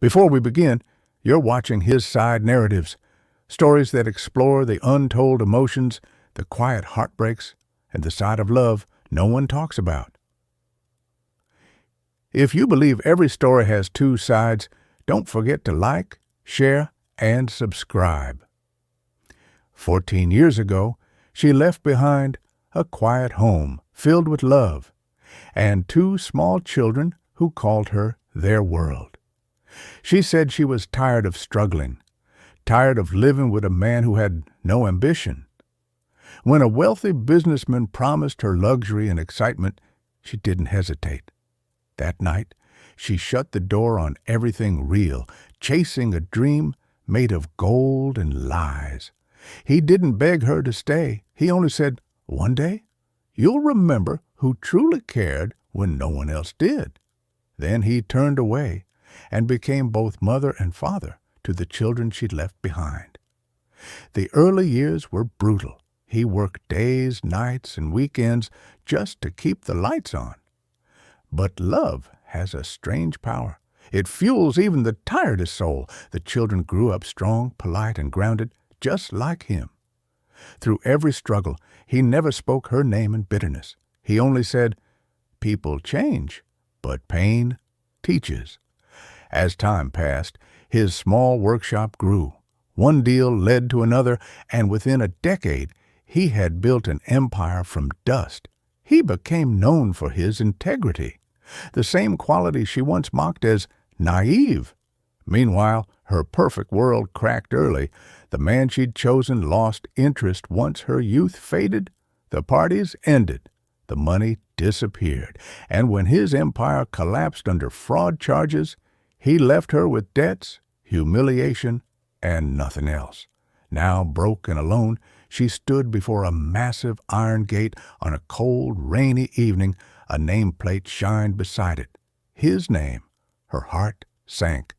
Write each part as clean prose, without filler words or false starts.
Before we begin, you're watching His Side Narratives, stories that explore the untold emotions, the quiet heartbreaks, and the side of love no one talks about. If you believe every story has two sides, don't forget to like, share, and subscribe. 14 years ago, she left behind a quiet home filled with love and two small children who called her their world. She said she was tired of struggling, tired of living with a man who had no ambition. When a wealthy businessman promised her luxury and excitement, she didn't hesitate. That night, she shut the door on everything real, chasing a dream made of gold and lies. He didn't beg her to stay. He only said, "One day, you'll remember who truly cared when no one else did." Then he turned away and became both mother and father to the children she'd left behind. The early years were brutal. He worked days, nights, and weekends just to keep the lights on. But love has a strange power. It fuels even the tiredest soul. The children grew up strong, polite, and grounded, just like him. Through every struggle, he never spoke her name in bitterness. He only said, "People change, but pain teaches." As time passed, his small workshop grew. One deal led to another, and within a decade, he had built an empire from dust. He became known for his integrity, the same quality she once mocked as naive. Meanwhile, her perfect world cracked early. The man she'd chosen lost interest once her youth faded. The parties ended. The money disappeared. And when his empire collapsed under fraud charges, he left her with debts, humiliation, and nothing else. Now, broke and alone, she stood before a massive iron gate on a cold, rainy evening. A nameplate shined beside it. His name. Her heart sank.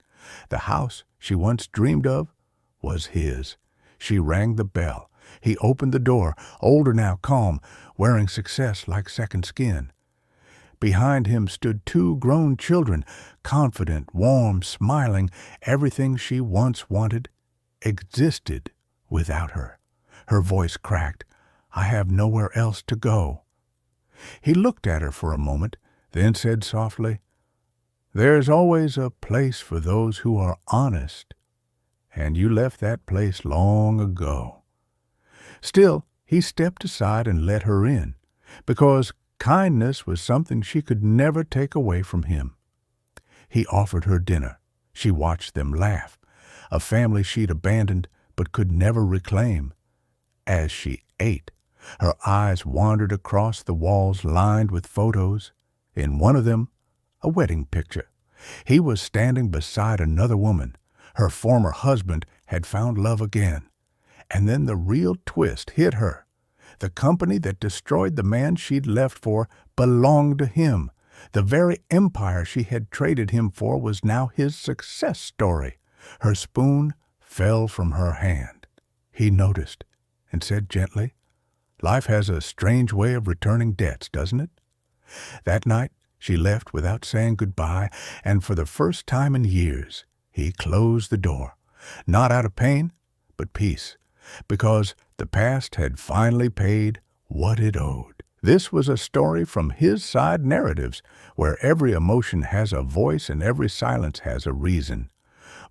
The house she once dreamed of was his. She rang the bell. He opened the door, older now, calm, wearing success like second skin. Behind him stood two grown children, confident, warm, smiling. Everything she once wanted existed without her. Her voice cracked. "I have nowhere else to go." He looked at her for a moment, then said softly, "There's always a place for those who are honest, and you left that place long ago." Still, he stepped aside and let her in, because kindness was something she could never take away from him. He offered her dinner. She watched them laugh, a family she'd abandoned but could never reclaim. As she ate, her eyes wandered across the walls lined with photos. In one of them, a wedding picture. He was standing beside another woman. Her former husband had found love again. And then the real twist hit her. The company that destroyed the man she'd left for belonged to him. The very empire she had traded him for was now his success story. Her spoon fell from her hand. He noticed and said gently, "Life has a strange way of returning debts, doesn't it?" That night, she left without saying goodbye, and for the first time in years, he closed the door, not out of pain, but peace, because the past had finally paid what it owed. This was a story from His Side Narratives, where every emotion has a voice and every silence has a reason.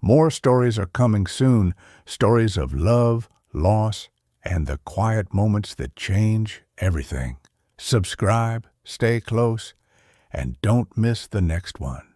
More stories are coming soon, stories of love, loss, and the quiet moments that change everything. Subscribe, stay close, and don't miss the next one.